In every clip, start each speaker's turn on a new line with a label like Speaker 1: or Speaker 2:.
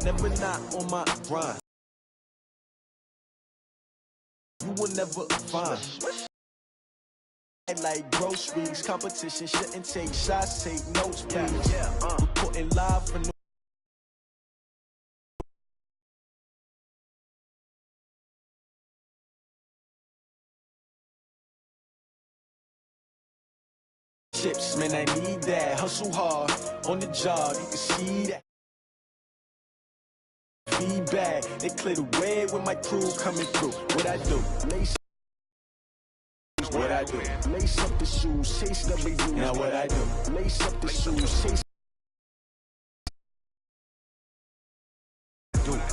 Speaker 1: never not on my grind. You will never find. Like groceries, competition shouldn't take shots, take notes, please. We're putting live for chips, man, I need that. Hustle hard on the job, you can see that. Feedback, they clear the way with my crew coming through. What I do? Lace what I do? Lace up the shoes, chase W. Now what I do? Lace up the shoes, chase.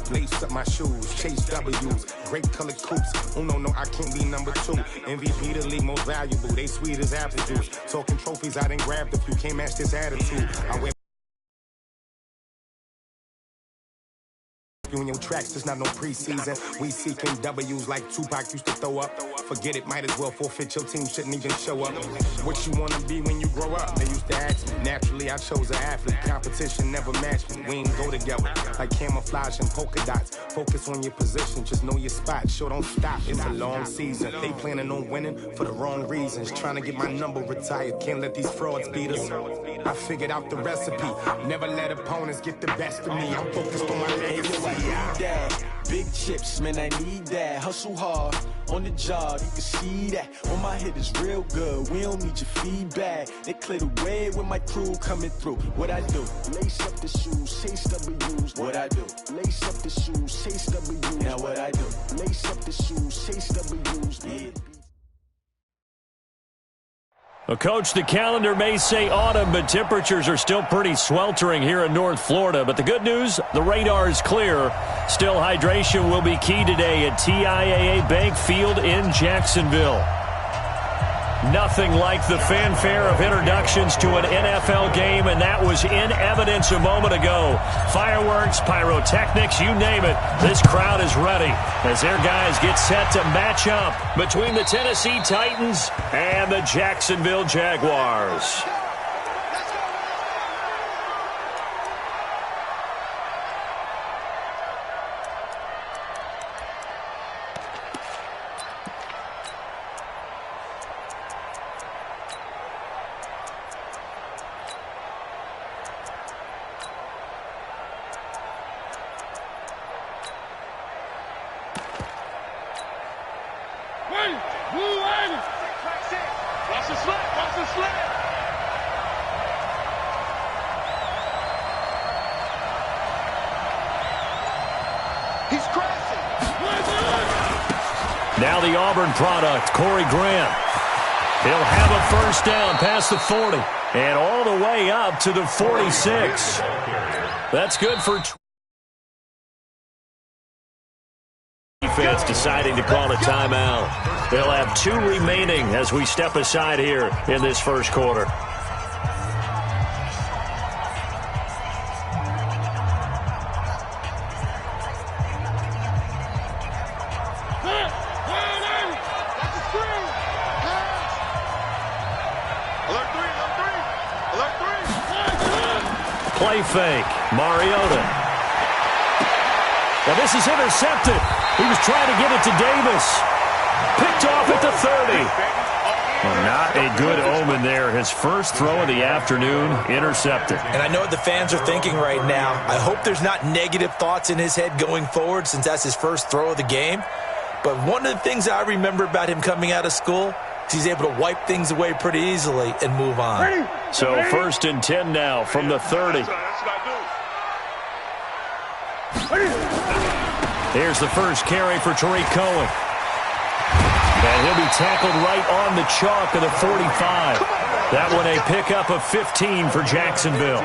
Speaker 2: Lace up my shoes, chase W's, great colored coupes. Oh no, I can't be number 2. MVP the league most valuable, they sweet as apple juice. Talking trophies, I didn't grab the few, can't match this attitude. I wear you in your tracks, there's not no preseason. We seeking W's like Tupac used to throw up. Forget it, might as well forfeit, your team shouldn't even show up. What you wanna be when you grow up? They used to ask me. Naturally, I chose an athlete. Competition never matched me. We ain't go together like camouflage and polka dots. Focus on your position, just know your spot. Sure, don't stop, it's a long season. They planning on winning for the wrong reasons. Trying to get my number retired, can't let these frauds beat us. I figured out the recipe. Never let opponents get the best of me. I'm focused on my legacy.
Speaker 1: That. Big chips, man, I need that. Hustle hard on the job, you can see that. On my head is real good, we don't need your feedback. They clear the way with my crew coming through. What I do? Lace up the shoes, chase W's. What I do? Lace up the shoes, chase W's. Now what I do? Lace up the shoes, chase W's. Yeah.
Speaker 3: Well, Coach, the calendar may say autumn, but temperatures are still pretty sweltering here in North Florida. But the good news, the radar is clear. Still, hydration will be key today at TIAA Bank Field in Jacksonville. Nothing like the fanfare of introductions to an NFL game, and that was in evidence a moment ago. Fireworks, pyrotechnics, you name it. This crowd is ready as their guys get set to match up between the Tennessee Titans and the Jacksonville Jaguars. Now the Auburn product, Corey Graham. He'll have a first down past the 40 and all the way up to the 46. That's good for defense deciding to call a timeout. They'll have 2 remaining as we step aside here in this first quarter. Play fake, Mariota. Now this is intercepted. He was trying to get it to Davis. Picked off at the 30. Well, not a good omen there. His first throw of the afternoon, intercepted.
Speaker 4: And I know what the fans are thinking right now. I hope there's not negative thoughts in his head going forward since that's his first throw of the game. But one of the things I remember about him coming out of school, he's able to wipe things away pretty easily and move on.
Speaker 3: So first and 10 now from the 30. Here's the first carry for Tariq Cohen. And he'll be tackled right on the chalk of the 45. That one a pickup of 15 for Jacksonville.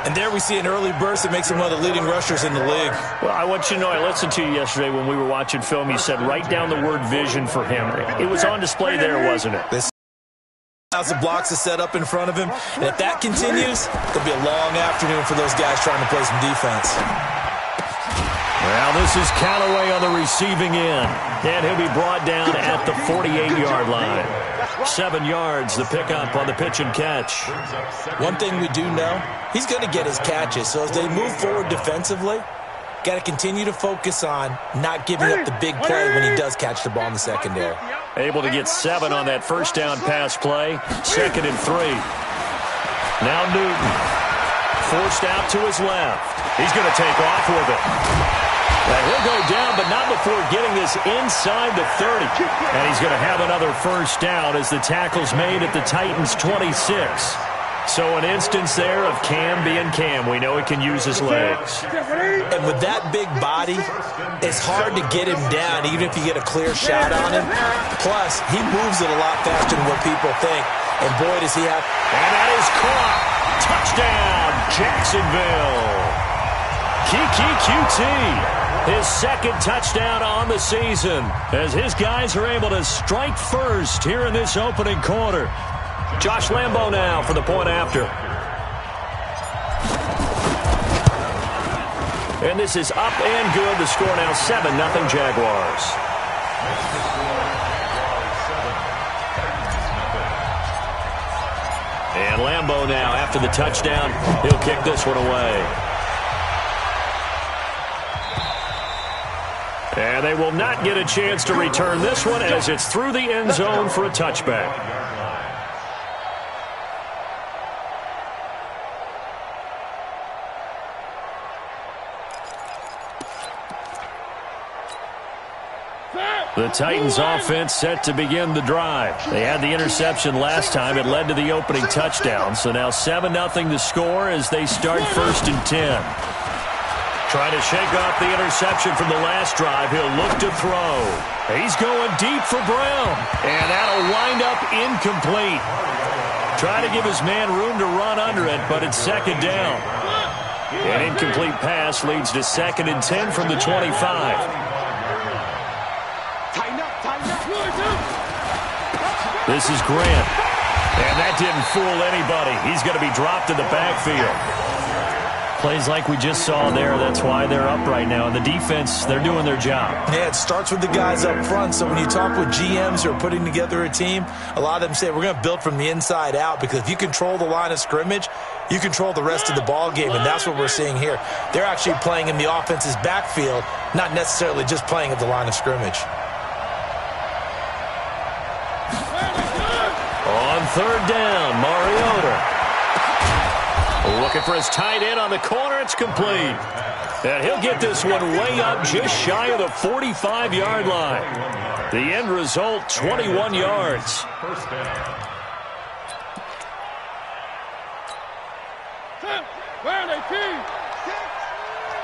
Speaker 4: And there we see an early burst that makes him one of the leading rushers in the league.
Speaker 3: Well, I want you to know, I listened to you yesterday when we were watching film. You said write down the word vision for him. It was on display there, wasn't it?
Speaker 4: This thousand blocks is set up in front of him. And if that continues, it'll be a long afternoon for those guys trying to play some defense.
Speaker 3: Well, this is Callaway on the receiving end. And he'll be brought down at the 48-yard line. 7 yards, the pickup on the pitch and catch.
Speaker 4: One thing we do know, he's going to get his catches. So as they move forward defensively, Got to continue to focus on not giving up the big play when he does catch the ball in the secondary.
Speaker 3: Able to get 7 on that first down pass play. 2nd and 3. Now Newton. Forced out to his left. He's going to take off with it. Now he'll go down, but not before getting this inside the 30. And he's going to have another first down as the tackle's made at the Titans' 26. So an instance there of Cam being Cam. We know he can use his legs.
Speaker 4: And with that big body, it's hard to get him down, even if you get a clear shot on him. Plus, he moves it a lot faster than what people think. And boy, does he have...
Speaker 3: And that is caught. Touchdown, Jacksonville. Kiki QT. His 2nd touchdown on the season as his guys are able to strike first here in this opening quarter. Josh Lambo now for the point after. And this is up and good. The score now 7-0 Jaguars. And Lambo now after the touchdown. He'll kick this one away. And they will not get a chance to return this one as it's through the end zone for a touchback. The Titans offense set to begin the drive. They had the interception last time. It led to the opening touchdown. So now 7-0 the score as they start 1st and 10. Trying to shake off the interception from the last drive. He'll look to throw. He's going deep for Brown. And that'll wind up incomplete. Trying to give his man room to run under it, but it's 2nd down. An incomplete pass leads to 2nd and 10 from the 25. This is Grant. And that didn't fool anybody. He's going to be dropped in the backfield. Plays like we just saw there. That's why they're up right now. And the defense, they're doing their job.
Speaker 4: Yeah, it starts with the guys up front. So when you talk with GMs who are putting together a team, a lot of them say we're going to build from the inside out, because if you control the line of scrimmage, you control the rest of the ball game, and that's what we're seeing here. They're actually playing in the offense's backfield, not necessarily just playing at the line of scrimmage.
Speaker 3: On 3rd down, Mariota. Looking for his tight end on the corner. It's complete. And he'll get this one way up just shy of the 45-yard line. The end result, 21 yards.
Speaker 5: First down. Where are they, team?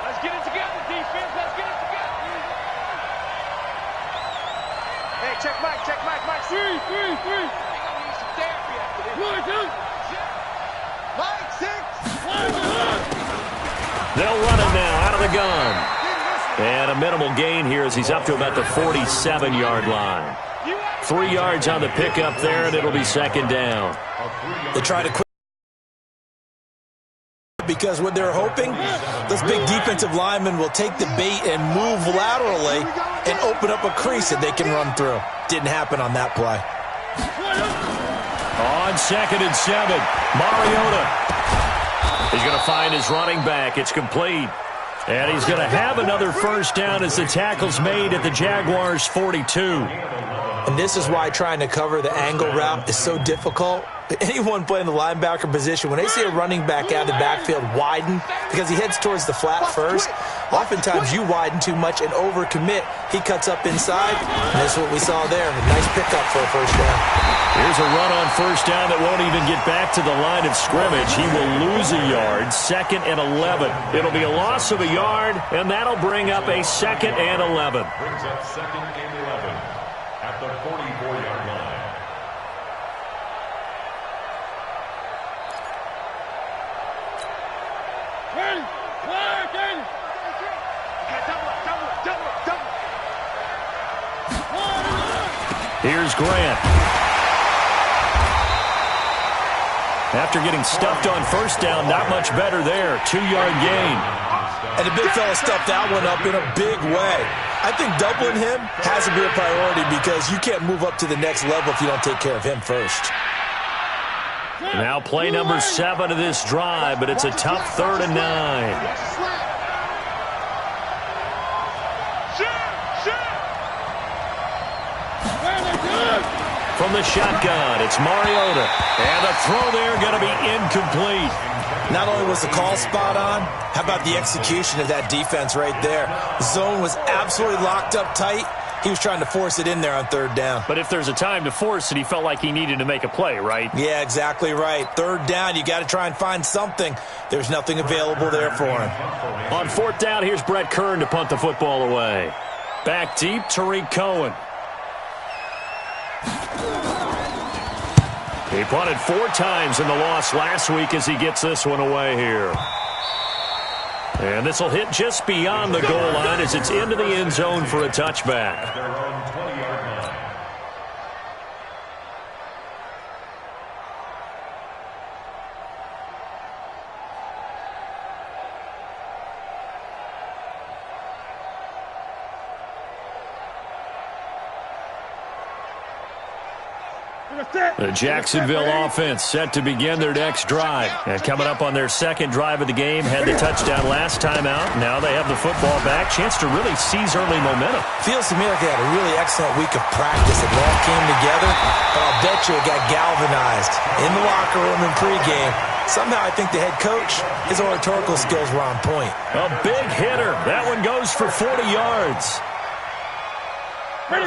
Speaker 5: Let's get it together, defense. Let's get it together. Hey, check Mike. Mike. Three. Mike, 6.
Speaker 3: They'll run it now out of the gun. And a minimal gain here as he's up to about the 47-yard line. 3 yards on the pickup there, and it'll be 2nd down.
Speaker 4: They try to quit because what they're hoping, those big defensive linemen will take the bait and move laterally and open up a crease that they can run through. Didn't happen on that play.
Speaker 3: On 2nd and 7, Mariota. He's going to find his running back. It's complete. And he's going to have another first down as the tackle's made at the Jaguars' 42.
Speaker 4: And this is why trying to cover the angle route is so difficult. Anyone playing the linebacker position, when they see a running back out of the backfield widen because he heads towards the flat first, oftentimes you widen too much and overcommit. He cuts up inside, and that's what we saw there. A nice pickup for a first down.
Speaker 3: Here's a run on first down that won't even get back to the line of scrimmage. He will lose a yard, 2nd and 11. It'll be a loss of a yard, and that'll bring up a 2nd and 11.
Speaker 5: Brings up 2nd and 11 at the 44-yard line.
Speaker 3: Here's Grant. After getting stuffed on first down, not much better there. 2-yard gain.
Speaker 4: And the big fella stuffed that one up in a big way. I think doubling him has to be a priority because you can't move up to the next level if you don't take care of him first.
Speaker 3: Now play number 7 of this drive, but it's a tough 3rd and 9. from the shotgun. It's Mariota. And the throw there going to be incomplete.
Speaker 4: Not only was the call spot on, how about the execution of that defense right there? The zone was absolutely locked up tight. He was trying to force it in there on third down.
Speaker 3: But if there's a time to force it, he felt like he needed to make a play, right?
Speaker 4: Yeah, exactly right. Third down, you got to try and find something. There's nothing available there for him.
Speaker 3: On fourth down, here's Brett Kern to punt the football away. Back deep, Tariq Cohen. He punted 4 times in the loss last week as he gets this one away here. And this will hit just beyond the goal line as it's into the end zone for a touchback. The Jacksonville offense set to begin their next drive. And coming up on their second drive of the game, had the touchdown last time out. Now they have the football back. Chance to really seize early momentum.
Speaker 4: Feels to me like they had a really excellent week of practice. It all came together, but I'll bet you it got galvanized in the locker room in pregame. Somehow I think the head coach, his oratorical skills were on point.
Speaker 3: A big hitter. That one goes for 40 yards.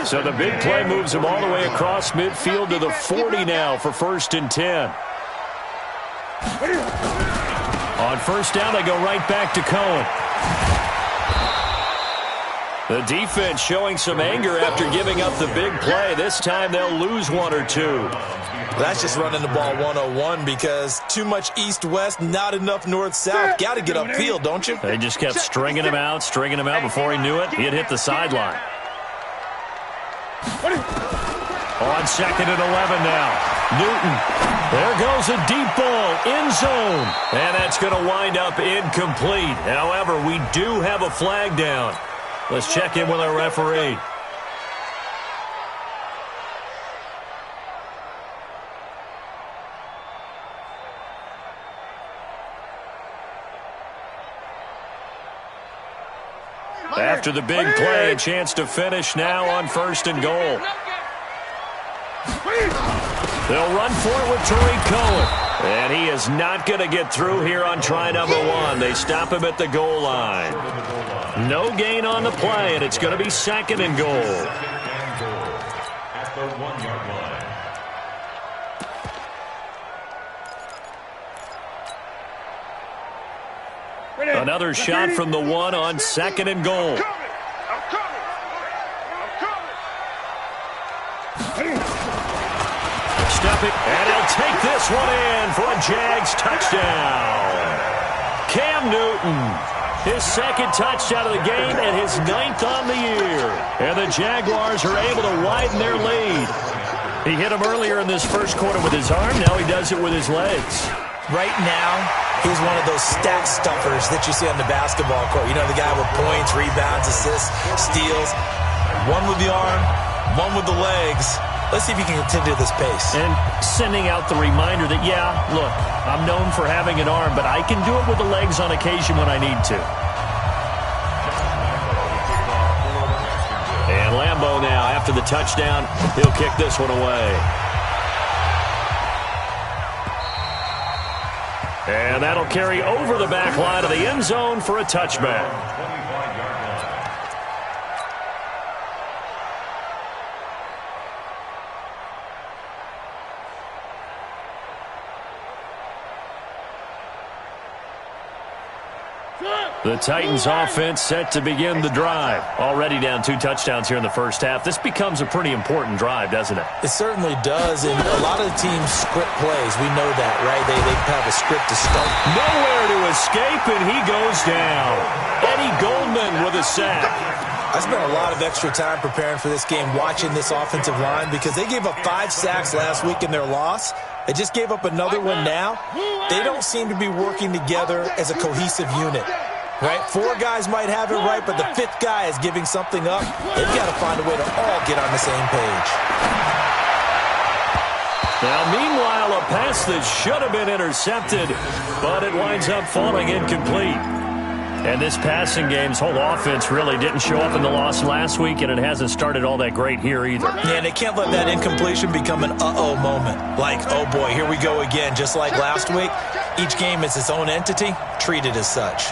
Speaker 3: So the big play moves him all the way across midfield to the 40 now for 1st and 10. On first down, they go right back to Cohen. The defense showing some anger after giving up the big play. This time they'll lose 1 or 2.
Speaker 4: That's just running the ball 101 because too much east-west, not enough north-south. Got to get upfield, don't you?
Speaker 3: They just kept stringing him out. Before he knew it, he had hit the sideline. On 2nd and 11 now. Newton. There goes a deep ball. End zone. And that's going to wind up incomplete. However, we do have a flag down. Let's check in with our referee. After the big play, a chance to finish now on 1st and goal. They'll run for it with Tariq Cohen. And he is not going to get through here on try number 1. They stop him at the goal line. No gain on the play, and it's going to be 2nd and goal. Another shot from the 1 on 2nd and goal. Step it, and he'll take this one in for a Jags touchdown. Cam Newton, his 2nd touchdown of the game and his 9th on the year. And the Jaguars are able to widen their lead. He hit him earlier in this first quarter with his arm. Now he does it with his legs.
Speaker 4: Right now, he's one of those stat stuffers that you see on the basketball court. You know, the guy with points, rebounds, assists, steals. One with the arm, one with the legs. Let's see if he can continue this pace.
Speaker 3: And sending out the reminder that, yeah, look, I'm known for having an arm, but I can do it with the legs on occasion when I need to. And Lambeau now, after the touchdown, he'll kick this one away. And that'll carry over the back line of the end zone for a touchback. The Titans offense set to begin the drive. Already down 2 touchdowns here in the first half. This becomes a pretty important drive, doesn't it?
Speaker 4: It certainly does, and a lot of the teams script plays. We know that, right? They have a script to start.
Speaker 3: Nowhere to escape, and he goes down. Eddie Goldman with a sack.
Speaker 4: I spent a lot of extra time preparing for this game, watching this offensive line, because they gave up 5 sacks last week in their loss. They just gave up another one now. They don't seem to be working together as a cohesive unit. Right? 4 guys might have it right, but the 5th guy is giving something up. They've got to find a way to all get on the same page.
Speaker 3: Now, meanwhile, a pass that should have been intercepted, but it winds up falling incomplete. And this passing game's whole offense really didn't show up in the loss last week, and it hasn't started all that great here either.
Speaker 4: Yeah, and they can't let that incompletion become an uh-oh moment. Like, oh boy, here we go again. Just like last week, each game is its own entity, treated as such.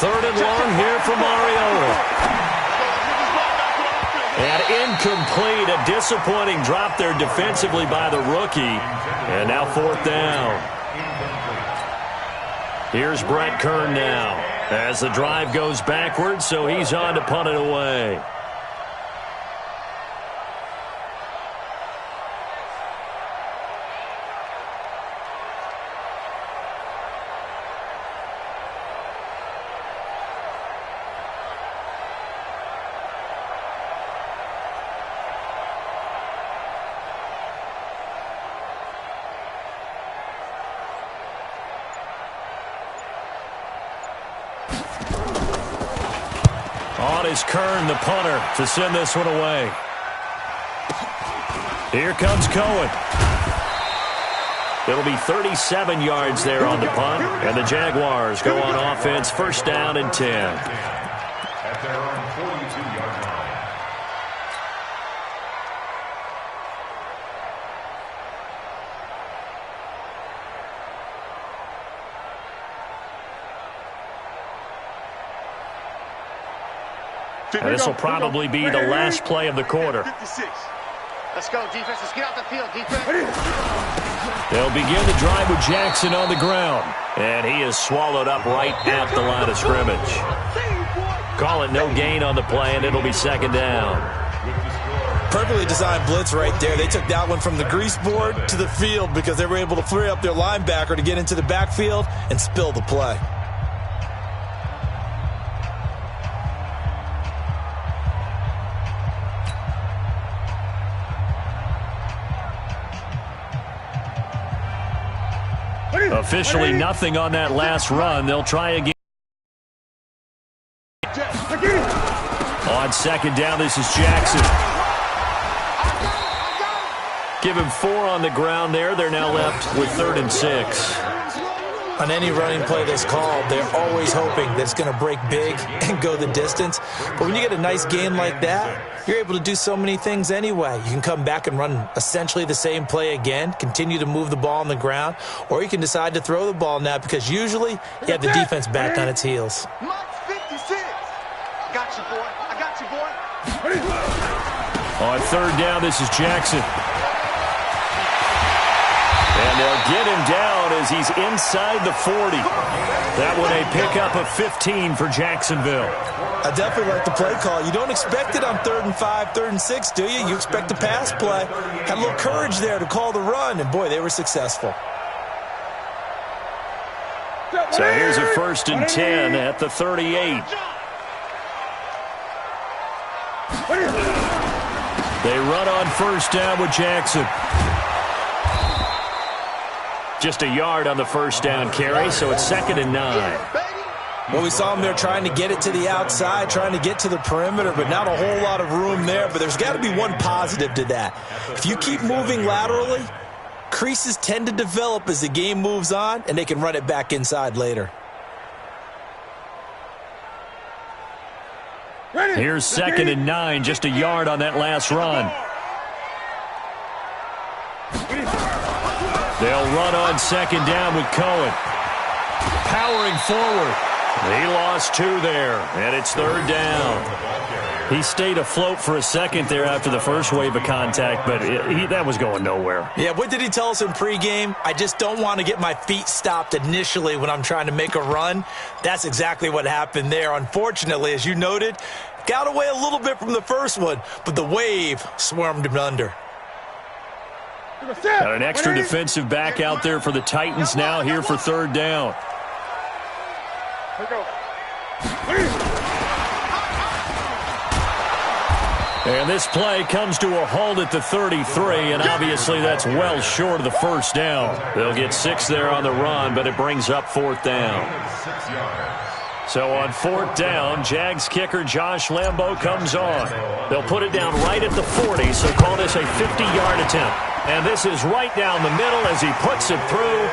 Speaker 3: Third and long here for Mariota. And incomplete, a disappointing drop there defensively by the rookie. And now fourth down. Here's Brett Kern now as the drive goes backwards, so he's on to punt it away. On is Kern, the punter, to send this one away. Here comes Cohen. It'll be 37 yards there on the punt, and the Jaguars go on offense, first down and 10.
Speaker 6: At their own 42-yard line.
Speaker 3: And this will probably be the last play of the quarter.
Speaker 5: 56. Let's go, defense. Let's get out the field, defense.
Speaker 3: They'll begin the drive with Jackson on the ground. And he is swallowed up right at the line of scrimmage. Call it no gain on the play, and it'll be second down.
Speaker 4: Perfectly designed blitz right there. They took that one from the grease board to the field because they were able to free up their linebacker to get into the backfield and spill the play.
Speaker 3: Officially nothing on that last run. They'll try again. On second down, this is Jackson. Give him 4 on the ground there. They're now left with 3rd and 6.
Speaker 4: On any running play that's called, they're always hoping that it's going to break big and go the distance. But when you get a nice game like that, you're able to do so many things anyway. You can come back and run essentially the same play again, continue to move the ball on the ground, or you can decide to throw the ball now because usually you have the defense back on its heels.
Speaker 5: Mike's 56. I got you, boy. I got you, boy.
Speaker 3: On third down, this is Jackson. And they'll get him down as he's inside the 40. That one a pickup of 15 for Jacksonville.
Speaker 4: I definitely like the play call. You don't expect it on 3rd and 5, 3rd and 6, do you? You expect a pass play. Had a little courage there to call the run, and boy, they were successful.
Speaker 3: So here's a 1st and 10 at the 38. They run on first down with Jackson. Just a yard on the first down carry, so it's 2nd and 9.
Speaker 4: Well, we saw him there trying to get it to the outside, trying to get to the perimeter, but not a whole lot of room there. But there's got to be one positive to that. If you keep moving laterally, creases tend to develop as the game moves on, and they can run it back inside later.
Speaker 3: Here's 2nd and 9, just a yard on that last run. They'll run on second down with Cohen. Powering forward. He lost 2 there, and it's 3rd down. He stayed afloat for a second there after the first wave of contact, but that was going nowhere.
Speaker 4: Yeah, what did he tell us in pregame? I just don't want to get my feet stopped initially when I'm trying to make a run. That's exactly what happened there. Unfortunately, as you noted, got away a little bit from the first one, but the wave swarmed him under.
Speaker 3: Got an extra defensive back out there for the Titans now here for 3rd down. And this play comes to a halt at the 33, and obviously that's well short of the first down. They'll get 6 there on the run, but it brings up 4th down. So on 4th down, Jags kicker Josh Lambo comes on. They'll put it down right at the 40, so call this a 50-yard attempt. And this is right down the middle as he puts it through.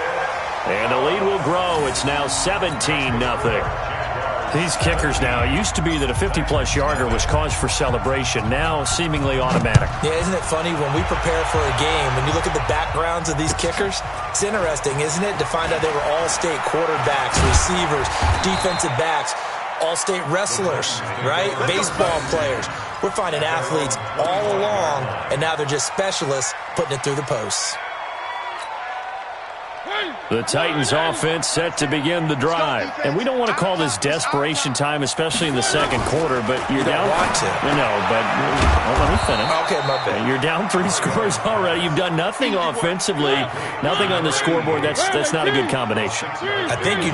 Speaker 3: And the lead will grow. It's now 17-0. These kickers now, it used to be that a 50-plus yarder was cause for celebration. Now seemingly automatic.
Speaker 4: Yeah, isn't it funny when we prepare for a game, when you look at the backgrounds of these kickers, it's interesting, isn't it, to find out they were all-state quarterbacks, receivers, defensive backs, all-state wrestlers, right? Baseball players. We're finding athletes all along, and now they're just specialists putting it through the posts.
Speaker 3: The Titans offense set to begin the drive. And we don't want to call this desperation time, especially in the second quarter, but you're down.
Speaker 4: Want to.
Speaker 3: No, but let me finish.
Speaker 4: Okay, my bad.
Speaker 3: You're down 3 scores already. You've done nothing offensively, nothing on the scoreboard. That's not a good combination.
Speaker 4: I think you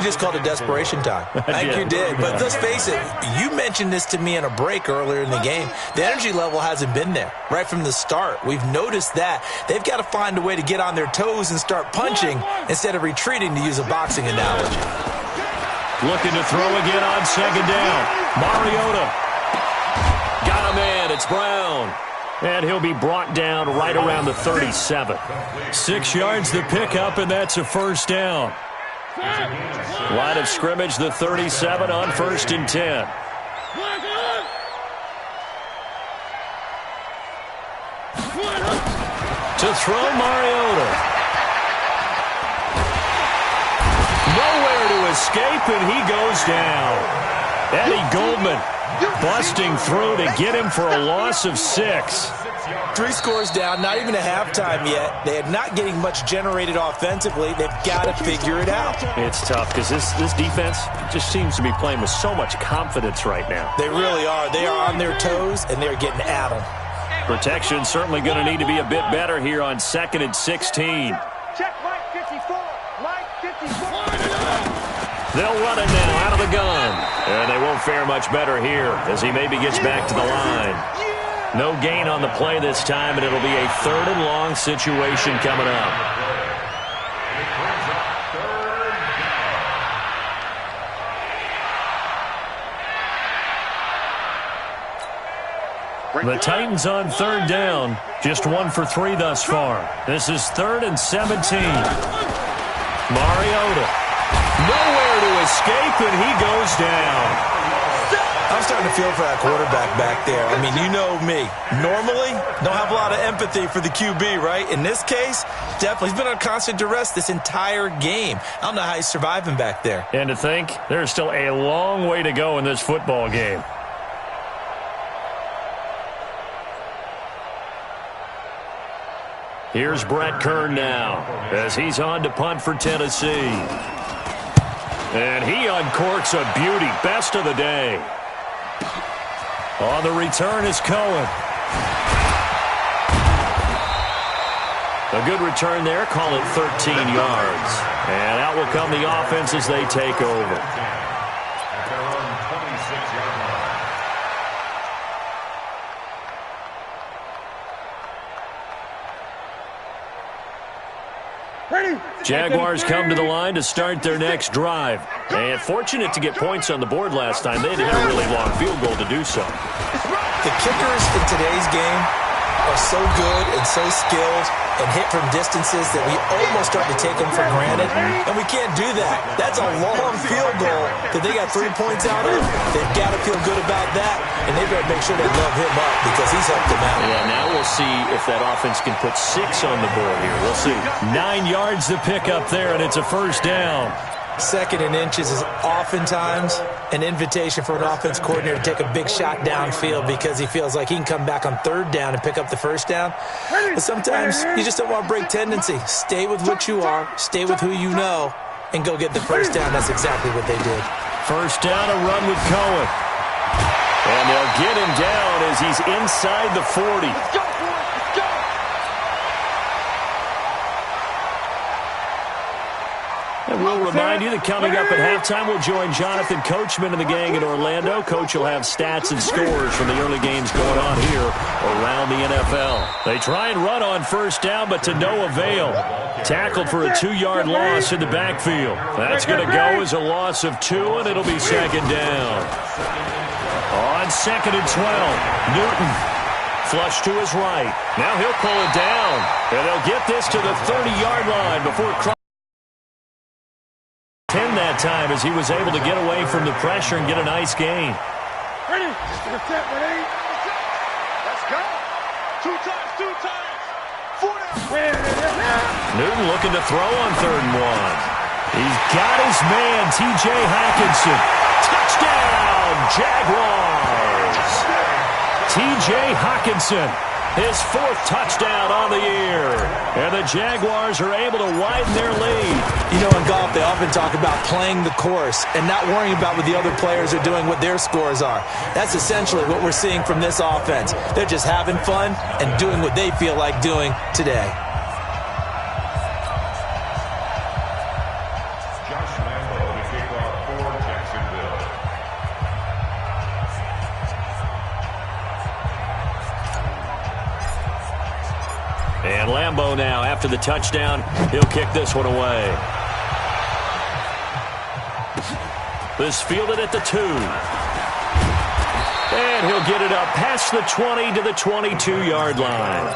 Speaker 4: just called it desperation time. I think you did. But let's face it, you mentioned this to me in a break earlier in the game. The energy level hasn't been there right from the start. We've noticed that. They've got to find a way to get on their toes and start punching instead of retreating, to use a boxing analogy.
Speaker 3: Looking to throw again on second down. Mariota. Got a man. It's Brown. And he'll be brought down right around the 37. 6 yards the pickup, and that's a first down. Line of scrimmage, the 37 on 1st and 10. To throw, Mariota. Nowhere to escape, and he goes down. Eddie Goldman busting through to get him for a loss of 6.
Speaker 4: 3 scores down, not even a halftime yet. They are not getting much generated offensively. They've got to figure it out.
Speaker 3: It's tough because this defense just seems to be playing with so much confidence right now.
Speaker 4: They really are. They are on their toes, and they're getting at them.
Speaker 3: Protection certainly going to need to be a bit better here on 2nd and 16.
Speaker 5: Check Mike 54. Mike 54.
Speaker 3: They'll run it now out of the gun. And they won't fare much better here as he maybe gets back to the line. No gain on the play this time, and it'll be a 3rd and long situation coming up. The Titans on 3rd down. Just 1 for 3 thus far. This is 3rd and 17. Mariota. Nowhere to escape, and he goes down.
Speaker 4: I'm starting to feel for that quarterback back there. I mean, you know me. Normally, don't have a lot of empathy for the QB, right? In this case, definitely. He's been on constant duress this entire game. I don't know how he's surviving back there.
Speaker 3: And to think, there's still a long way to go in this football game. Here's Brett Kern now as he's on to punt for Tennessee. And he uncorks a beauty. Best of the day. On the return is Cohen. A good return there. Call it 13 yards. And out will come the offense as they take over.
Speaker 6: At their own 26-yard line.
Speaker 3: Jaguars come to the line to start their next drive. And fortunate to get points on the board last time. They had to hit a really long field goal to do so.
Speaker 4: The kickers in today's game are so good and so skilled and hit from distances that we almost start to take them for granted. And we can't do that. That's a long field goal that they got 3 points out of. They've got to feel good about that, and they've got to make sure they love him up because he's helped them out.
Speaker 3: Yeah, now we'll see if that offense can put 6 on the board here. We'll see. 9 yards to pick up there, and it's a first down.
Speaker 4: 2nd and inches is oftentimes an invitation for an offense coordinator to take a big shot downfield because he feels like he can come back on 3rd down and pick up the first down. But sometimes you just don't want to break tendency. Stay with what you are, stay with who you know, and go get the first down. That's exactly what they did.
Speaker 3: First down, a run with Cohen. And they'll get him down as he's inside the 40.
Speaker 5: Let's go.
Speaker 3: And we'll remind you that coming up at halftime, we'll join Jonathan Coachman and the gang in Orlando. Coach will have stats and scores from the early games going on here around the NFL. They try and run on first down, but to no avail. Tackled for a 2-yard loss in the backfield. That's going to go as a loss of 2, and it'll be second down. On 2nd and 12, Newton flush to his right. Now he'll pull it down. And they'll get this to the 30-yard line before 10 that time as he was able to get away from the pressure and get a nice gain.
Speaker 5: Ready? Let's go. Two times. 4 down.
Speaker 3: Newton looking to throw on 3rd and 1. He's got his man, T.J. Hockenson. Touchdown, Jaguars. T.J. Hockenson, his 4th touchdown on the year. And the Jaguars are able to widen their lead.
Speaker 4: You know, in golf, they often talk about playing the course and not worrying about what the other players are doing, what their scores are. That's essentially what we're seeing from this offense. They're just having fun and doing what they feel like doing today.
Speaker 6: Josh Lambo to kick off for Jacksonville.
Speaker 3: And Lambo now, after the touchdown, he'll kick this one away. This fielded at the 2. And he'll get it up past the 20 to the 22-yard line.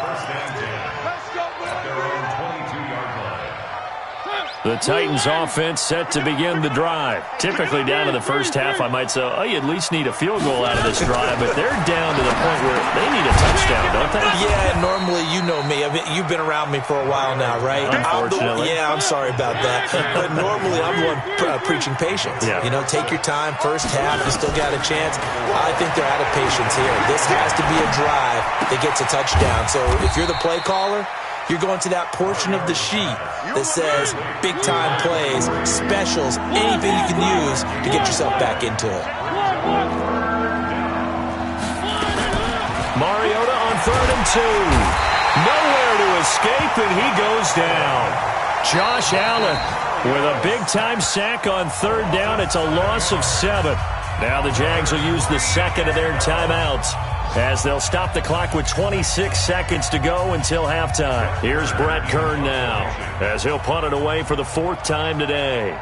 Speaker 3: The Titans offense set to begin the drive. Typically down to the first half, I might say, oh, you at least need a field goal out of this drive, but they're down to the point where they need a touchdown, don't they?
Speaker 4: Yeah, normally, you know me. I mean, you've been around me for a while now, right?
Speaker 3: Unfortunately.
Speaker 4: I'm sorry about that. But normally, I'm the one preaching patience.
Speaker 3: Yeah.
Speaker 4: You know, take your time. First half, you still got a chance. I think they're out of patience here. This has to be a drive that gets a touchdown. So if you're the play caller, you're going to that portion of the sheet that says big-time plays, specials, anything you can use to get yourself back into it.
Speaker 3: Mariota on 3rd and 2. Nowhere to escape, and he goes down. Josh Allen with a big-time sack on 3rd down. It's a loss of 7. Now the Jags will use the second of their timeouts as they'll stop the clock with 26 seconds to go until halftime. Here's Brett Kern now as he'll punt it away for the 4th time today.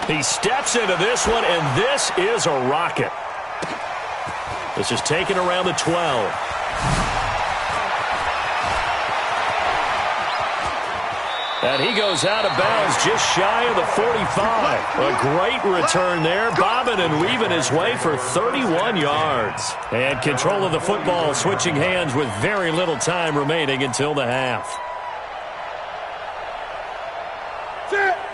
Speaker 3: He steps into this one, and this is a rocket. This is taken around the 12. And he goes out of bounds just shy of the 45. A great return there, bobbing and weaving his way for 31 yards. And control of the football switching hands with very little time remaining until the half.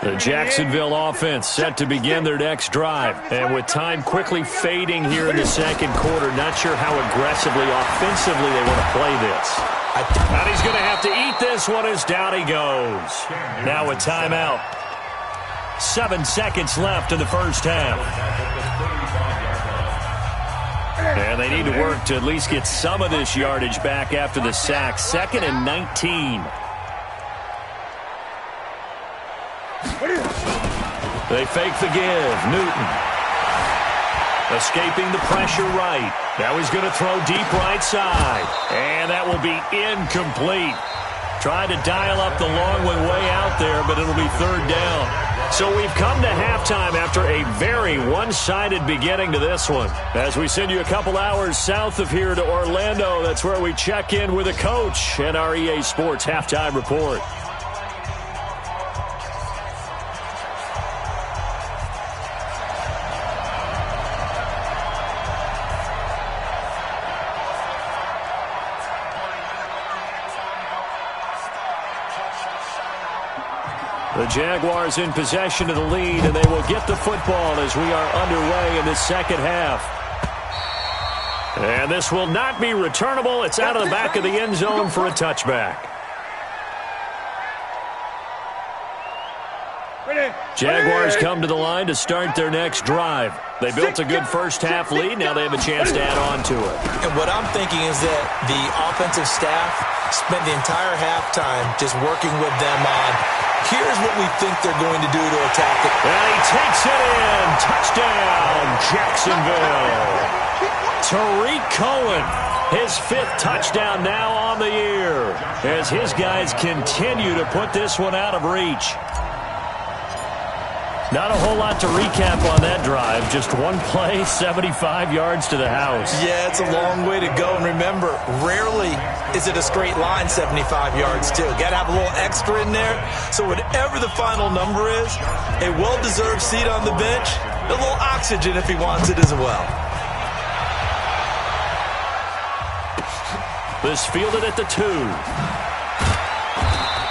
Speaker 3: The Jacksonville offense set to begin their next drive. And with time quickly fading here in the second quarter, not sure how aggressively, offensively they want to play this. And he's going to have to eat this one as down he goes. Now a timeout. 7 seconds left in the first half. And they need to work to at least get some of this yardage back after the sack. 2nd and 19. They fake the give. Newton escaping the pressure right. Now he's going to throw deep right side. And that will be incomplete. Trying to dial up the long way out there, but it'll be 3rd down. So we've come to halftime after a very one-sided beginning to this one. As we send you a couple hours south of here to Orlando, that's where we check in with a coach and our EA Sports Halftime Report. The Jaguars in possession of the lead, and they will get the football as we are underway in the second half. And this will not be returnable. It's out of the back of the end zone for a touchback. Jaguars come to the line to start their next drive. They built a good first half lead. Now they have a chance to add on to it.
Speaker 4: And what I'm thinking is that the offensive staff spent the entire halftime just working with them on, here's what we think they're going to do to attack it.
Speaker 3: And he takes it in. Touchdown, Jacksonville. Tariq Cohen, his 5th touchdown now on the year, as his guys continue to put this one out of reach. Not a whole lot to recap on that drive. Just one play, 75 yards to the house.
Speaker 4: Yeah, it's a long way to go. And remember, rarely is it a straight line 75 yards, too. Got to have a little extra in there. So whatever the final number is, a well-deserved seat on the bench, a little oxygen if he wants it as well.
Speaker 3: This fielded at the 2.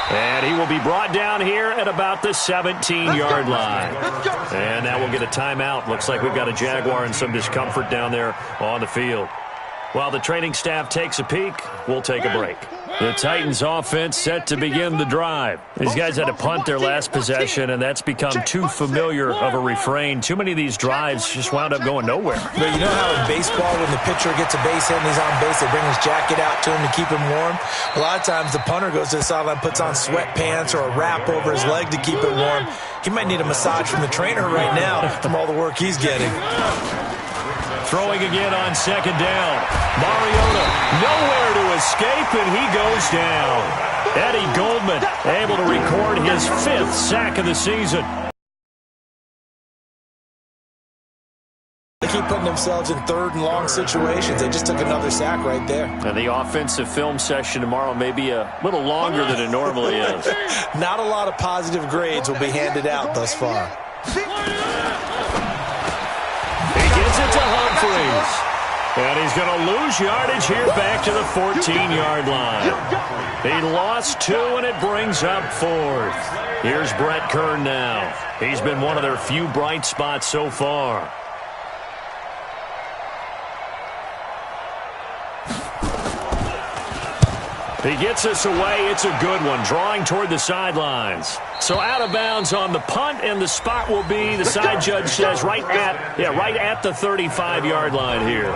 Speaker 3: And he will be brought down here at about the 17-yard line. And now we'll get a timeout. Looks like we've got a Jaguar and some discomfort down there on the field. While the training staff takes a peek, we'll take a break. The Titans offense set to begin the drive. These guys had to punt their last possession, and that's become too familiar of a refrain. Too many of these drives just wound up going nowhere.
Speaker 4: But you know how in baseball, when the pitcher gets a base hit and he's on base, they bring his jacket out to him to keep him warm? A lot of times the punter goes to the sideline, puts on sweatpants or a wrap over his leg to keep it warm. He might need a massage from the trainer right now from all the work he's getting.
Speaker 3: Throwing again on second down. Mariota nowhere to escape, and he goes down. Eddie Goldman able to record his 5th sack of the season.
Speaker 4: They keep putting themselves in third and long situations. They just took another sack right there.
Speaker 3: And the offensive film session tomorrow may be a little longer than it normally is.
Speaker 4: Not a lot of positive grades will be handed out thus far.
Speaker 3: Gets it to Humphries. And he's going to lose yardage here back to the 14-yard line. He lost 2, and it brings up 4th. Here's Brett Kern now. He's been one of their few bright spots so far. He gets us away. It's a good one, drawing toward the sidelines. So out of bounds on the punt, and the spot will be, the side judge says, right at the 35-yard line here.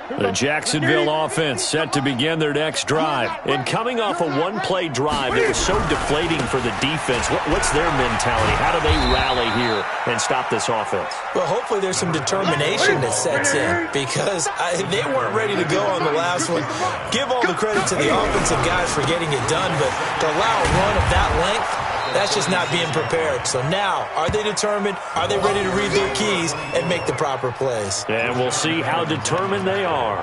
Speaker 3: The Jacksonville offense set to begin their next drive. And coming off a one-play drive that was so deflating for the defense, what's their mentality? How do they rally here and stop this offense?
Speaker 4: Well, hopefully there's some determination that sets in, because they weren't ready to go on the last one. Give all the credit to the offensive guys for getting it done, but to allow a run of that length, that's just not being prepared. So now, are they determined? Are they ready to read their keys and make the proper plays?
Speaker 3: And we'll see how determined they are.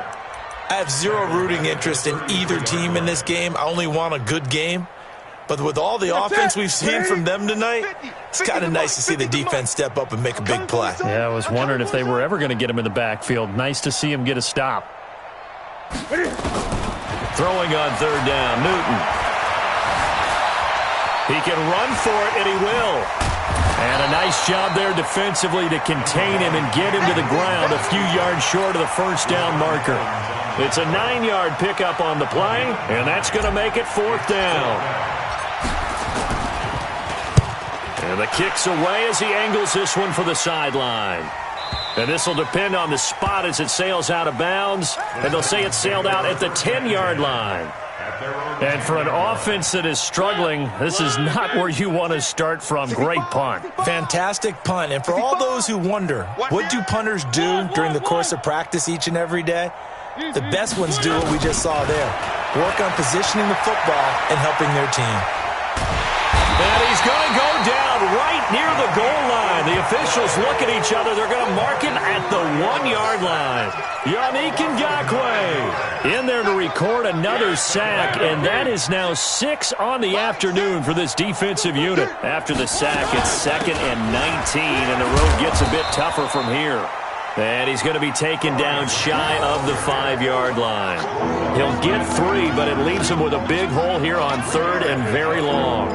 Speaker 4: I have zero rooting interest in either team in this game. I only want a good game. But with all the offense we've seen from them tonight, it's kind of nice to see the defense step up and make a big play.
Speaker 3: Yeah, I was wondering if they were ever going to get him in the backfield. Nice to see him get a stop. Throwing on third down, Newton. He can run for it, and he will. And a nice job there defensively to contain him and get him to the ground a few yards short of the first down marker. It's a 9-yard pickup on the play, and that's going to make it 4th down. And the kick's away as he angles this one for the sideline. And this will depend on the spot as it sails out of bounds, and they'll say it sailed out at the 10-yard line. And for an offense that is struggling, this is not where you want to start from. Great punt.
Speaker 4: Fantastic punt. And for all those who wonder, what do punters do during the course of practice each and every day? The best ones do what we just saw there. Work on positioning the football and helping their team.
Speaker 3: And he's going to go down right near the goal line. The officials look at each other. They're going to mark him at the 1-yard line. Yannick Ngakoue in there to record another sack, and that is now 6 on the afternoon for this defensive unit. After the sack, it's 2nd and 19, and the road gets a bit tougher from here. And he's going to be taken down shy of the 5-yard line. He'll get 3, but it leaves him with a big hole here on 3rd and very long.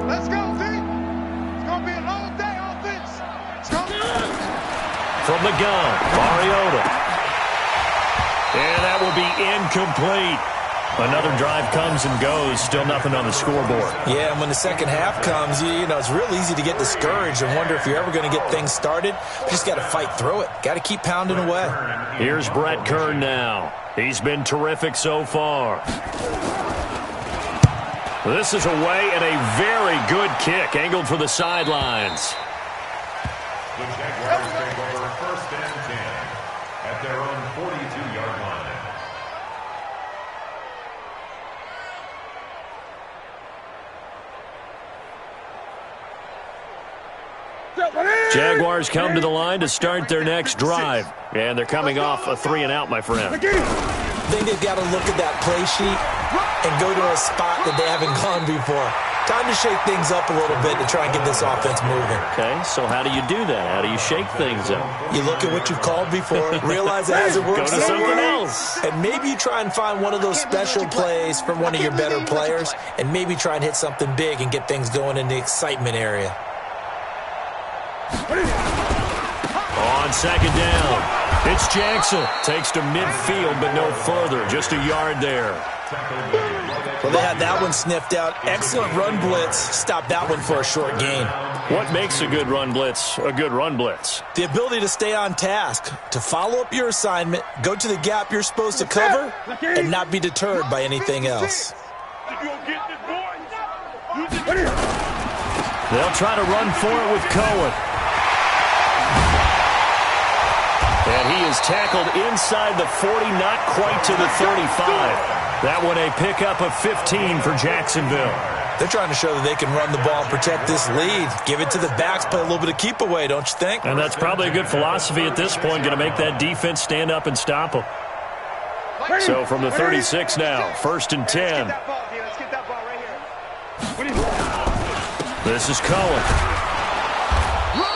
Speaker 5: Let's go, team. It's going to be a long day offense. Let's go.
Speaker 3: From the gun, Mariota. And that will be incomplete. Another drive comes and goes, still nothing on the scoreboard.
Speaker 4: Yeah, and when the second half comes, you know, it's real easy to get discouraged and wonder if you're ever going to get things started. You just got to fight through it. Got to keep pounding away.
Speaker 3: Here's Brett Kern now. He's been terrific so far. This is away and a very good kick, angled for the sidelines.
Speaker 6: The Jaguars take over 1st and 10 at their own 42-yard line.
Speaker 3: Jaguars come to the line to start their next drive. And they're coming off a 3-and-out, my friend.
Speaker 4: I think they've got to look at that play sheet and go to a spot that they haven't gone before. Time to shake things up a little bit to try and get this offense moving.
Speaker 3: Okay, so how do you do that? How do you shake things up?
Speaker 4: You look at what you've called before, realize it hasn't worked.
Speaker 3: Go to something else.
Speaker 4: And maybe you try and find one of those special plays from one of your better players, and maybe try and hit something big and get things going in the excitement area.
Speaker 3: On second down, it's Jackson. Takes to midfield, but no further. Just a yard there.
Speaker 4: Well, they had that one sniffed out. Excellent run blitz. Stopped that one for a short gain.
Speaker 3: What makes a good run blitz a good run blitz?
Speaker 4: The ability to stay on task, to follow up your assignment, go to the gap you're supposed to cover, and not be deterred by anything else.
Speaker 3: They'll try to run for it with Cohen. And he is tackled inside the 40, not quite to the 35. That one a pickup of 15 for Jacksonville.
Speaker 4: They're trying to show that they can run the ball and protect this lead. Give it to the backs, play a little bit of keep away, don't you think?
Speaker 3: And that's probably a good philosophy at this point, going to make that defense stand up and stop them. So from the 36 now, 1st and 10. This is Cohen.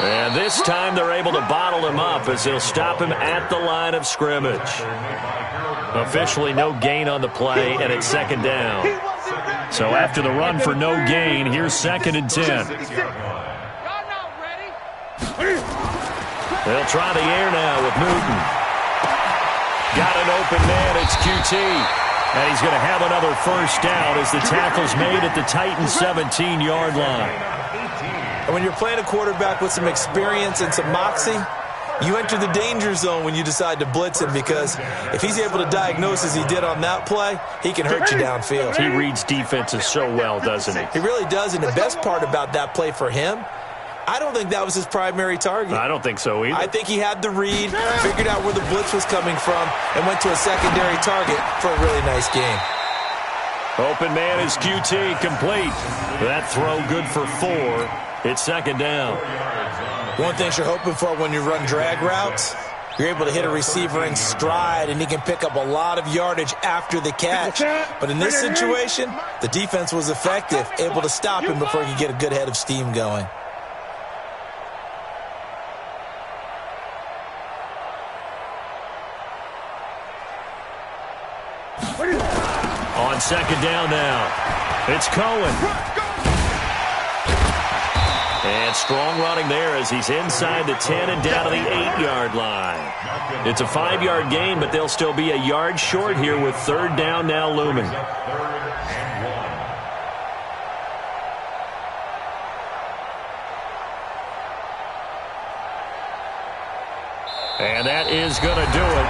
Speaker 3: And this time they're able to bottle him up as they'll stop him at the line of scrimmage. Officially no gain on the play, and it's 2nd down. So after the run for no gain, here's 2nd and 10. They'll try the air now with Newton. Got an open man, it's QT. And he's going to have another 1st down as the tackle's made at the Titans' 17-yard line.
Speaker 4: And when you're playing a quarterback with some experience and some moxie, you enter the danger zone when you decide to blitz him, because if he's able to diagnose as he did on that play, he can hurt you downfield.
Speaker 3: He reads defenses so well, doesn't he?
Speaker 4: He really does, and the best part about that play for him, I don't think that was his primary target.
Speaker 3: I don't think so either.
Speaker 4: I think he had the read, figured out where the blitz was coming from, and went to a secondary target for a really nice game.
Speaker 3: Open man is QT, complete. That throw good for 4. It's 2nd down.
Speaker 4: One thing you're hoping for when you run drag routes, you're able to hit a receiver in stride, and he can pick up a lot of yardage after the catch. But in this situation, the defense was effective, able to stop him before he could get a good head of steam going.
Speaker 3: On 2nd down now, it's Cohen. And strong running there as he's inside the 10 and down to the 8-yard line. It's a 5-yard gain, but they'll still be a yard short here with 3rd down now looming. And that is going to do it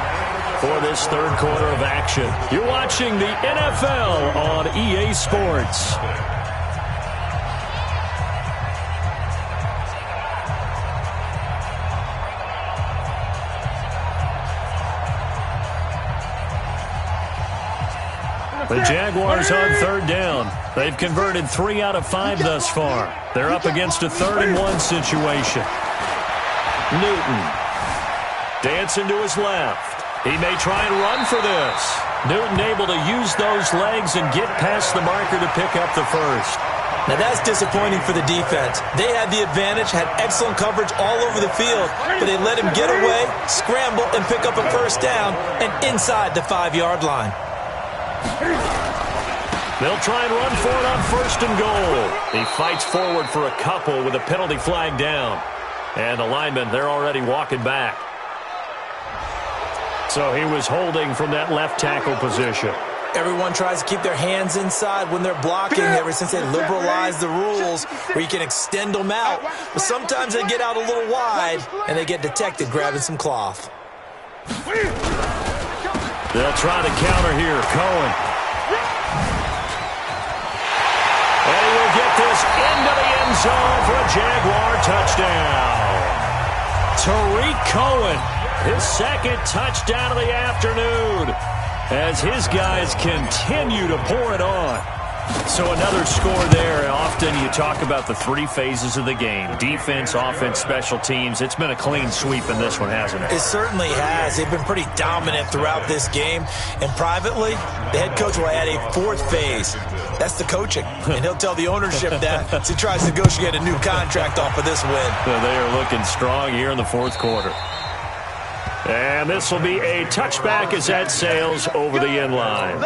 Speaker 3: for this 3rd quarter of action. You're watching the NFL on EA Sports. The Jaguars on 3rd down. They've converted 3 out of 5 thus far. They're up against a 3rd and 1 situation. Newton dancing to his left. He may try and run for this. Newton able to use those legs and get past the marker to pick up the 1st.
Speaker 4: Now that's disappointing for the defense. They had the advantage, had excellent coverage all over the field, but they let him get away, scramble, and pick up a 1st down and inside the 5-yard line.
Speaker 3: They'll try and run for it on 1st and goal. He fights forward for a couple with a penalty flag down. And the linemen, they're already walking back. So he was holding from that left tackle position.
Speaker 4: Everyone tries to keep their hands inside when they're blocking ever since they liberalized the rules where you can extend them out. But sometimes they get out a little wide and they get detected grabbing some cloth.
Speaker 3: They'll try to counter here. Cohen. And he will get this into the end zone for a Jaguar touchdown. Tariq Cohen, his second touchdown of the afternoon, as his guys continue to pour it on. So another score there. Often you talk about the three phases of the game: defense, offense, special teams. It's been a clean sweep in this one, hasn't it?
Speaker 4: It certainly has. They've been pretty dominant throughout this game. And privately, the head coach will add a fourth phase. That's the coaching. And he'll tell the ownership that as he tries to negotiate a new contract off of this win.
Speaker 3: So they are looking strong here in the fourth quarter. And this will be a touchback as that sails over the end line.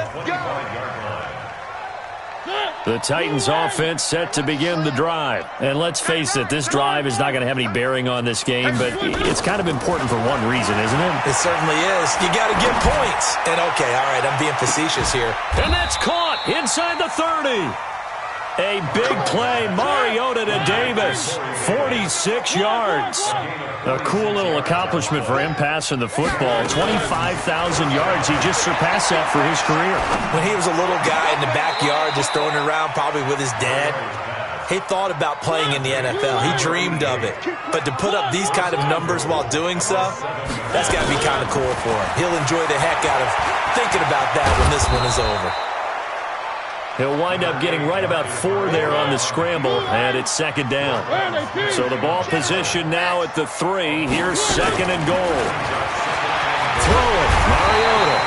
Speaker 3: The Titans offense set to begin the drive. And let's face it, this drive is not going to have any bearing on this game, but it's kind of important for one reason, isn't it?
Speaker 4: It certainly is. You got to get points. And okay, all right, I'm being facetious here.
Speaker 3: And that's caught inside the 30. A big play, Mariota to Davis, 46 yards. A cool little accomplishment for him passing the football. 25,000 yards. He just surpassed that for his career.
Speaker 4: When he was a little guy in the backyard just throwing it around probably with his dad, he thought about playing in the NFL. He dreamed of it. But to put up these kind of numbers while doing so, that's got to be kind of cool for him. He'll enjoy the heck out of thinking about that when this one is over.
Speaker 3: He'll wind up getting right about 4 there on the scramble, and it's second down. So the ball position now at the 3. Here's second and goal. Throwing, Mariota.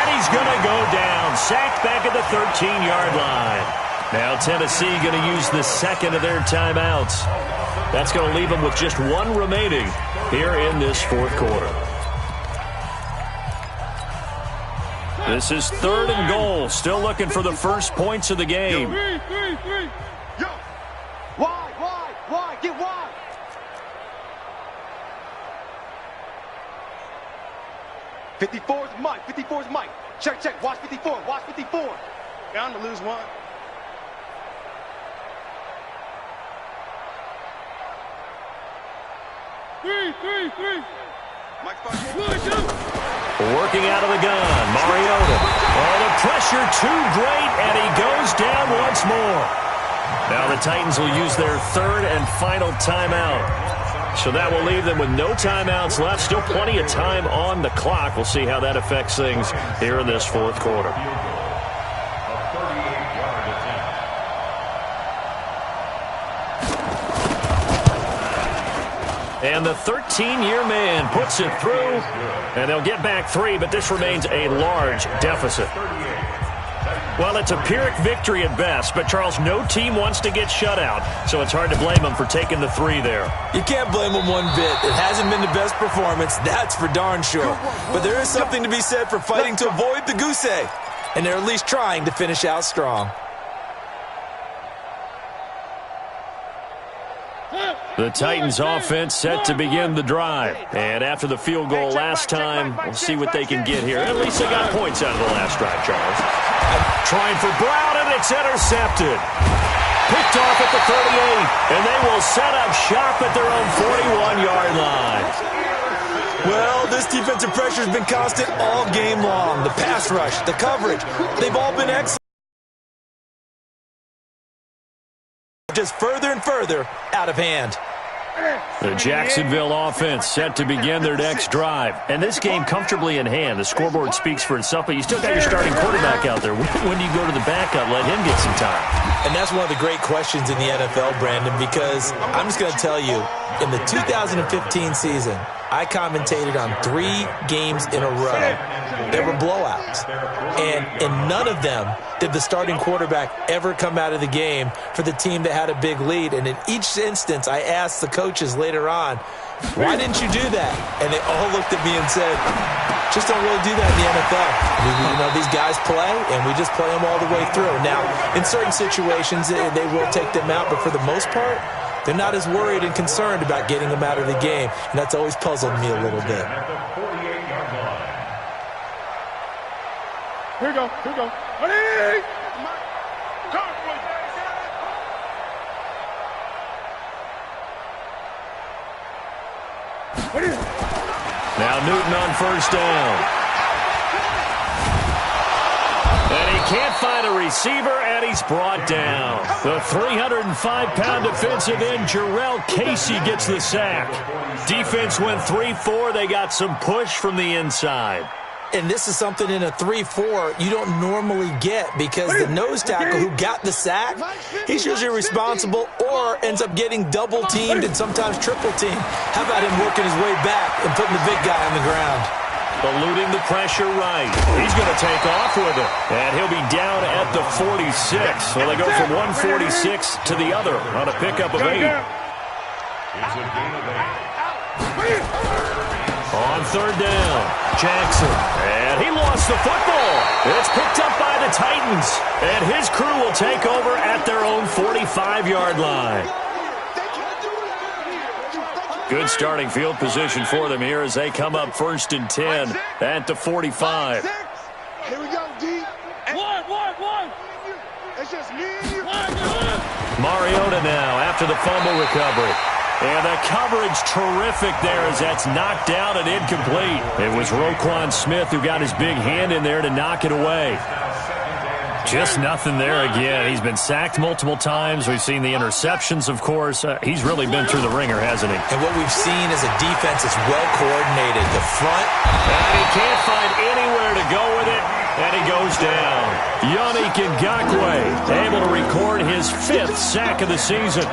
Speaker 3: And he's going to go down. Sacked back at the 13-yard line. Now Tennessee going to use the second of their timeouts. That's going to leave them with just one remaining here in this fourth quarter. This is third and goal. Still looking for the first points of the game.
Speaker 5: Three. Yo. Wide. Get wide. '54's Mike. Check. Watch 54. Bound to lose one. Three.
Speaker 3: Working out of the gun, Mariota. Oh, the pressure too great, and he goes down once more. Now the Titans will use their third and final timeout. So that will leave them with no timeouts left. Still plenty of time on the clock. We'll see how that affects things here in this fourth quarter. And the 13-year man puts it through, and they'll get back 3, but this remains a large deficit. Well, it's a Pyrrhic victory at best, but, Charles, no team wants to get shut out, so it's hard to blame them for taking the 3 there.
Speaker 4: You can't blame them one bit. It hasn't been the best performance, that's for darn sure. But there is something to be said for fighting to avoid the goose egg, and they're at least trying to finish out strong.
Speaker 3: The Titans offense set to begin the drive. And after the field goal last time, we'll see what they can get here. At least they got points out of the last drive, Charles. Trying for Brown, and it's intercepted. Picked off at the 38, and they will set up shop at their own 41-yard line.
Speaker 4: Well, this defensive pressure has been constant all game long. The pass rush, the coverage, they've all been excellent. Just further and further out of hand.
Speaker 3: The Jacksonville offense set to begin their next drive. And this game comfortably in hand. The scoreboard speaks for itself, but you still got your starting quarterback out there. When do you go to the backup, let him get some time?
Speaker 4: And that's one of the great questions in the NFL, Brandon, because I'm just going to tell you, in the 2015 season, I commentated on 3 games in a row. There were blowouts. And in none of them did the starting quarterback ever come out of the game for the team that had a big lead. And in each instance, I asked the coaches later on, why didn't you do that? And they all looked at me and said, just don't really do that in the NFL. These guys play, and we just play them all the way through. Now, in certain situations, they will take them out, but for the most part, they're not as worried and concerned about getting them out of the game, and that's always puzzled me a little bit.
Speaker 5: Here we go.
Speaker 3: Now Newton on first down. And he can't find a receiver, and he's brought down. The 305-pound defensive end, Jarrell Casey, gets the sack. Defense went 3-4. They got some push from the inside.
Speaker 4: And this is something in a 3-4 you don't normally get, because the nose tackle who got the sack, he's usually responsible or ends up getting double-teamed and sometimes triple-teamed. How about him working his way back and putting the big guy on the ground?
Speaker 3: Eluding the pressure right. He's going to take off with it. And he'll be down at the 46. So they go from 146 to the other on a pickup of 8.
Speaker 6: It's a gain of 8.
Speaker 3: On third down, Jackson. And he lost the football. It's picked up by the Titans. And his crew will take over at their own 45-yard line. Good starting field position for them here as they come up 1st and 10 at the 45.
Speaker 5: Here we go, D. One. It's just me and you.
Speaker 3: Mariota now after the fumble recovery. And the coverage terrific there as that's knocked down and incomplete. It was Roquan Smith who got his big hand in there to knock it away. Just nothing there again. He's been sacked multiple times. We've seen the interceptions, of course. He's really been through the ringer, hasn't he?
Speaker 4: And what we've seen is a defense that's well-coordinated. The front.
Speaker 3: And he can't find anywhere to go with it, and he goes down. Yannick Ngakoue able to record his 5th sack of the season.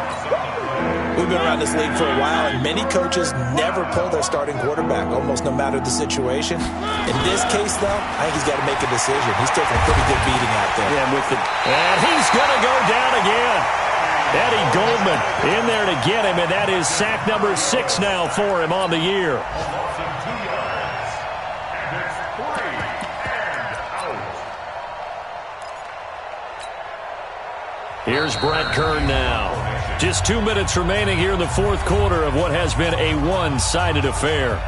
Speaker 4: We've been around this league for a while, and many coaches never pull their starting quarterback, almost no matter the situation. In this case, though, I think he's got to make a decision. He's taking a pretty good beating out there.
Speaker 3: Yeah, and he's going to go down again. Eddie Goldman in there to get him, and that is sack number 6 now for him on the year. Here's Brett Kern now. Just 2 minutes remaining here in the 4th quarter of what has been a one-sided affair.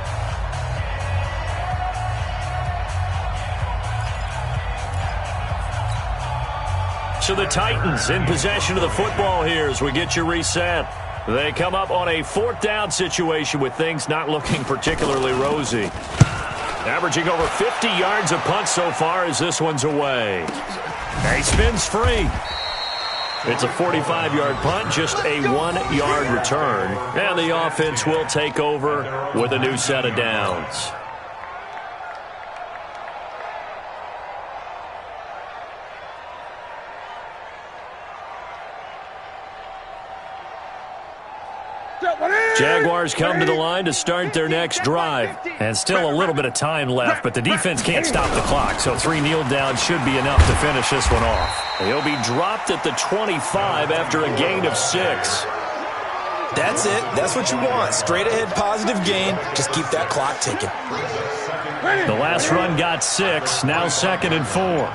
Speaker 3: So the Titans in possession of the football here as we get you reset. They come up on a 4th down situation with things not looking particularly rosy. Averaging over 50 yards a punt so far as this one's away. He spins free. It's a 45-yard punt, just a 1-yard return. And the offense will take over with a new set of downs. Jaguars come to the line to start their next drive. And still a little bit of time left, but the defense can't stop the clock, so 3 kneel downs should be enough to finish this one off. He'll be dropped at the 25 after a gain of 6.
Speaker 4: That's it. That's what you want. Straight ahead positive gain. Just keep that clock ticking.
Speaker 3: The last run got 6. Now 2nd and 4.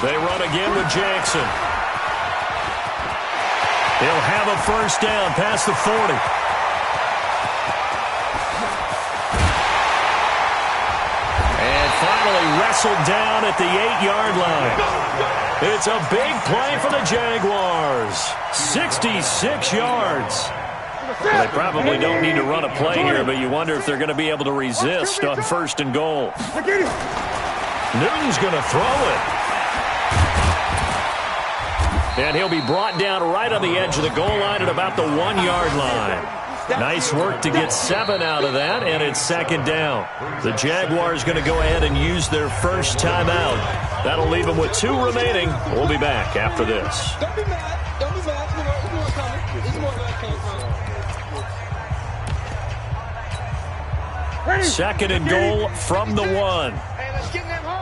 Speaker 3: They run again with Jackson. He'll have a first down past the 40. And finally wrestled down at the 8-yard line. It's a big play for the Jaguars. 66 yards. Well, they probably don't need to run a play here, but you wonder if they're going to be able to resist on 1st and goal. Newton's going to throw it. And he'll be brought down right on the edge of the goal line at about the 1-yard line. Nice work to get 7 out of that, and it's 2nd down. The Jaguars going to go ahead and use their first timeout. That'll leave them with 2 remaining. We'll be back after this.
Speaker 7: Don't be mad. Don't be mad. It's more coming. It's more where it came from.
Speaker 3: 2nd and goal from the 1.
Speaker 5: Hey, let's get in them holes.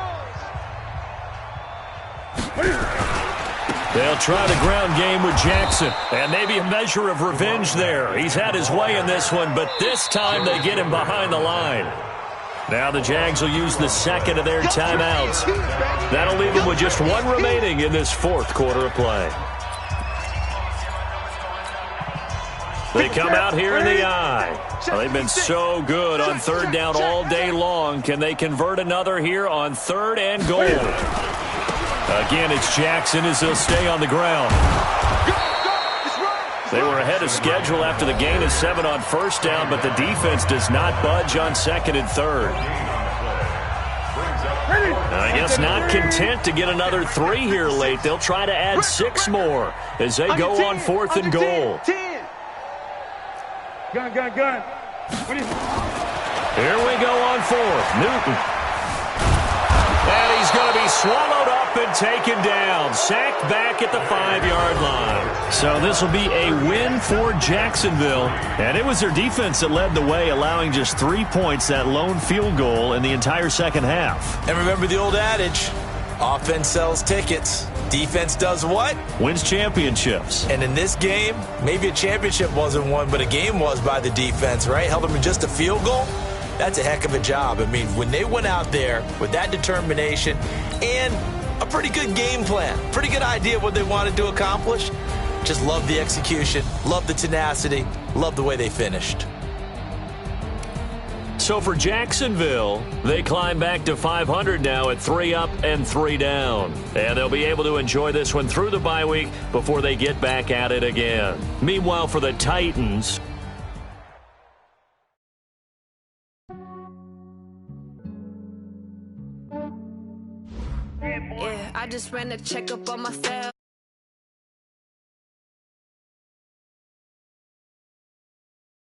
Speaker 3: They'll try the ground game with Jackson. And maybe a measure of revenge there. He's had his way in this one, but this time they get him behind the line. Now the Jags will use the 2nd of their timeouts. That'll leave them with just 1 remaining in this 4th quarter of play. They come out here in the eye. Well, they've been so good on third down all day long. Can they convert another here on third and goal? Again, it's Jackson as he'll stay on the ground. They were ahead of schedule after the gain of 7 on first down, but the defense does not budge on second and third. I guess not content to get another 3 here late. They'll try to add 6 more as they go on fourth and goal.
Speaker 5: Gun.
Speaker 3: Here we go on fourth. Newton. And he's going to be swallowed up and taken down. Sacked back at the 5-yard line. So this will be a win for Jacksonville. And it was their defense that led the way, allowing just 3 points, that lone field goal in the entire second half.
Speaker 4: And remember the old adage, offense sells tickets. Defense does what?
Speaker 3: Wins championships.
Speaker 4: And in this game, maybe a championship wasn't won, but a game was by the defense, right? Held them to just a field goal. That's a heck of a job. I mean, when they went out there with that determination and a pretty good game plan, pretty good idea of what they wanted to accomplish, just love the execution, love the tenacity, love the way they finished.
Speaker 3: So for Jacksonville, they climb back to 500 now at 3 up and 3 down. And they'll be able to enjoy this one through the bye week before they get back at it again. Meanwhile, for the Titans,
Speaker 8: I just ran a checkup on my